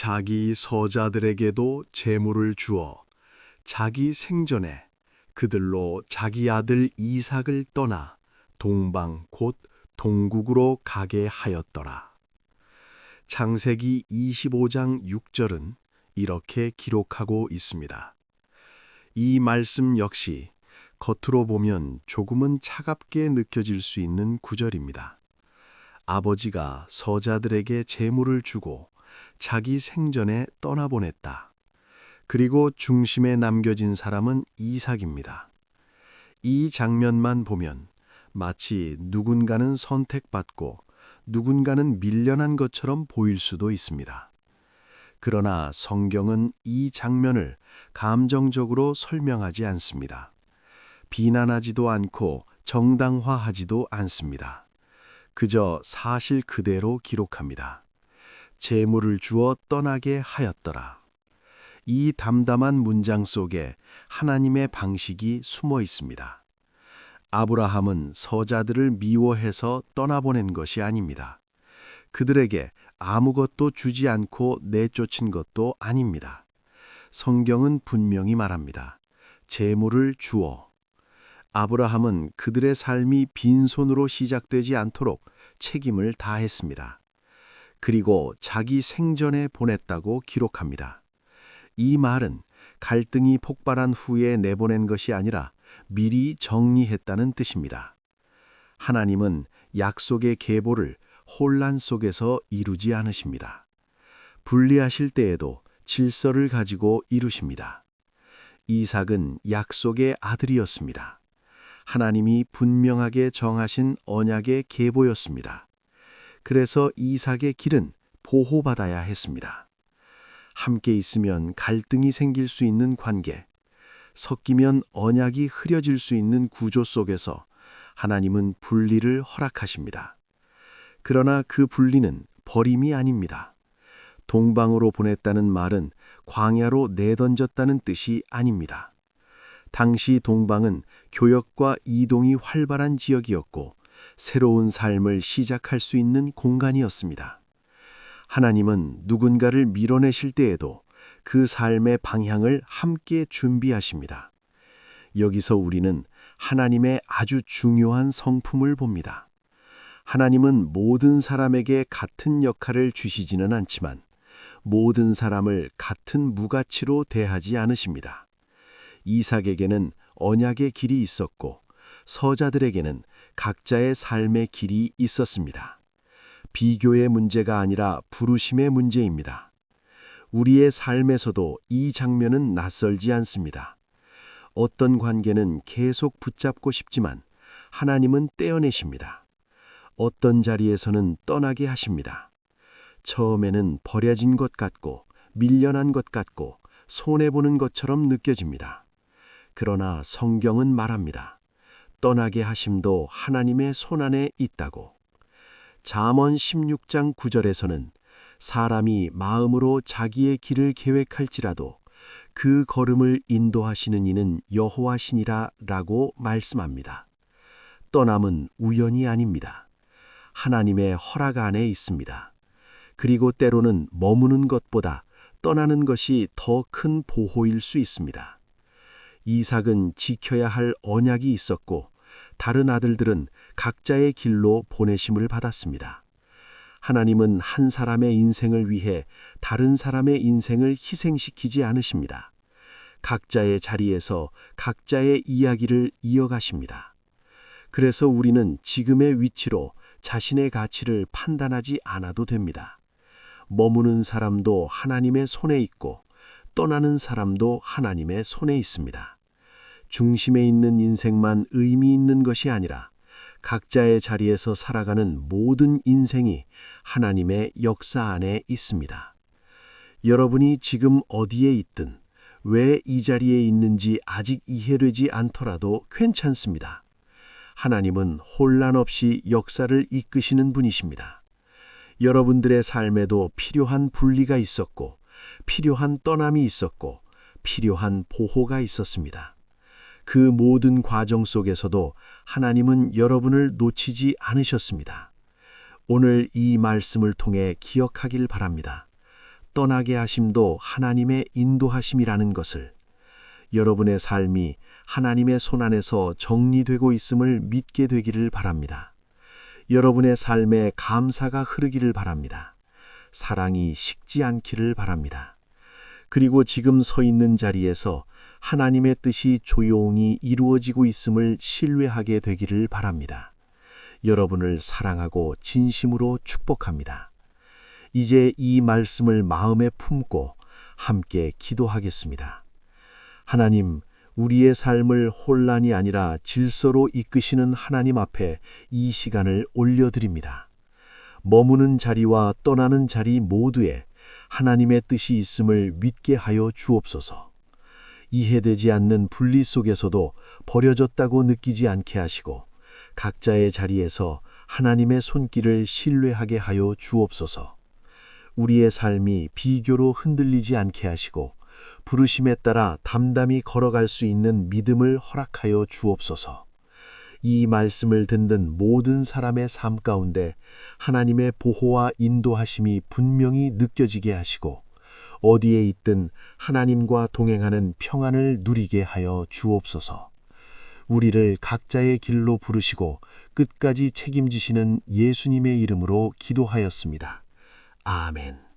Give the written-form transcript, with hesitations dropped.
자기 서자들에게도 재물을 주어 자기 생전에 그들로 자기 아들 이삭을 떠나 동방 곧 동국으로 가게 하였더라. 창세기 25장 6절은 이렇게 기록하고 있습니다. 이 말씀 역시 겉으로 보면 조금은 차갑게 느껴질 수 있는 구절입니다. 아버지가 서자들에게 재물을 주고 자기 생전에 떠나보냈다. 그리고 중심에 남겨진 사람은 이삭입니다. 이 장면만 보면 마치 누군가는 선택받고 누군가는 밀려난 것처럼 보일 수도 있습니다. 그러나 성경은 이 장면을 감정적으로 설명하지 않습니다. 비난하지도 않고 정당화하지도 않습니다. 그저 사실 그대로 기록합니다. 재물을 주어 떠나게 하였더라. 이 담담한 문장 속에 하나님의 방식이 숨어 있습니다. 아브라함은 서자들을 미워해서 떠나보낸 것이 아닙니다. 그들에게 아무것도 주지 않고 내쫓은 것도 아닙니다. 성경은 분명히 말합니다. 재물을 주어. 아브라함은 그들의 삶이 빈손으로 시작되지 않도록 책임을 다했습니다. 그리고 자기 생전에 보냈다고 기록합니다. 이 말은 갈등이 폭발한 후에 내보낸 것이 아니라 미리 정리했다는 뜻입니다. 하나님은 약속의 계보를 혼란 속에서 이루지 않으십니다. 분리하실 때에도 질서를 가지고 이루십니다. 이삭은 약속의 아들이었습니다. 하나님이 분명하게 정하신 언약의 계보였습니다. 그래서 이삭의 길은 보호받아야 했습니다. 함께 있으면 갈등이 생길 수 있는 관계, 섞이면 언약이 흐려질 수 있는 구조 속에서 하나님은 분리를 허락하십니다. 그러나 그 분리는 버림이 아닙니다. 동방으로 보냈다는 말은 광야로 내던졌다는 뜻이 아닙니다. 당시 동방은 교역과 이동이 활발한 지역이었고 새로운 삶을 시작할 수 있는 공간이었습니다. 하나님은 누군가를 밀어내실 때에도 그 삶의 방향을 함께 준비하십니다. 여기서 우리는 하나님의 아주 중요한 성품을 봅니다. 하나님은 모든 사람에게 같은 역할을 주시지는 않지만 모든 사람을 같은 무가치로 대하지 않으십니다. 이삭에게는 언약의 길이 있었고 서자들에게는 각자의 삶의 길이 있었습니다. 비교의 문제가 아니라 부르심의 문제입니다. 우리의 삶에서도 이 장면은 낯설지 않습니다. 어떤 관계는 계속 붙잡고 싶지만 하나님은 떼어내십니다. 어떤 자리에서는 떠나게 하십니다. 처음에는 버려진 것 같고 밀려난 것 같고 손해보는 것처럼 느껴집니다. 그러나 성경은 말합니다. 떠나게 하심도 하나님의 손안에 있다고. 잠언 16장 9절에서는 사람이 마음으로 자기의 길을 계획할지라도 그 걸음을 인도하시는 이는 여호와시니라 라고 말씀합니다. 떠남은 우연이 아닙니다. 하나님의 허락 안에 있습니다. 그리고 때로는 머무는 것보다 떠나는 것이 더 큰 보호일 수 있습니다. 이삭은 지켜야 할 언약이 있었고 다른 아들들은 각자의 길로 보내심을 받았습니다. 하나님은 한 사람의 인생을 위해 다른 사람의 인생을 희생시키지 않으십니다. 각자의 자리에서 각자의 이야기를 이어가십니다. 그래서 우리는 지금의 위치로 자신의 가치를 판단하지 않아도 됩니다. 머무는 사람도 하나님의 손에 있고 떠나는 사람도 하나님의 손에 있습니다. 중심에 있는 인생만 의미 있는 것이 아니라 각자의 자리에서 살아가는 모든 인생이 하나님의 역사 안에 있습니다. 여러분이 지금 어디에 있든 왜 이 자리에 있는지 아직 이해되지 않더라도 괜찮습니다. 하나님은 혼란 없이 역사를 이끄시는 분이십니다. 여러분들의 삶에도 필요한 분리가 있었고 필요한 떠남이 있었고 필요한 보호가 있었습니다. 그 모든 과정 속에서도 하나님은 여러분을 놓치지 않으셨습니다. 오늘 이 말씀을 통해 기억하길 바랍니다. 떠나게 하심도 하나님의 인도하심이라는 것을, 여러분의 삶이 하나님의 손안에서 정리되고 있음을 믿게 되기를 바랍니다. 여러분의 삶에 감사가 흐르기를 바랍니다. 사랑이 식지 않기를 바랍니다. 그리고 지금 서 있는 자리에서 하나님의 뜻이 조용히 이루어지고 있음을 신뢰하게 되기를 바랍니다. 여러분을 사랑하고 진심으로 축복합니다. 이제 이 말씀을 마음에 품고 함께 기도하겠습니다. 하나님, 우리의 삶을 혼란이 아니라 질서로 이끄시는 하나님 앞에 이 시간을 올려드립니다. 머무는 자리와 떠나는 자리 모두에 하나님의 뜻이 있음을 믿게 하여 주옵소서. 이해되지 않는 분리 속에서도 버려졌다고 느끼지 않게 하시고 각자의 자리에서 하나님의 손길을 신뢰하게 하여 주옵소서. 우리의 삶이 비교로 흔들리지 않게 하시고 부르심에 따라 담담히 걸어갈 수 있는 믿음을 허락하여 주옵소서. 이 말씀을 듣는 모든 사람의 삶 가운데 하나님의 보호와 인도하심이 분명히 느껴지게 하시고 어디에 있든 하나님과 동행하는 평안을 누리게 하여 주옵소서. 우리를 각자의 길로 부르시고 끝까지 책임지시는 예수님의 이름으로 기도하였습니다. 아멘.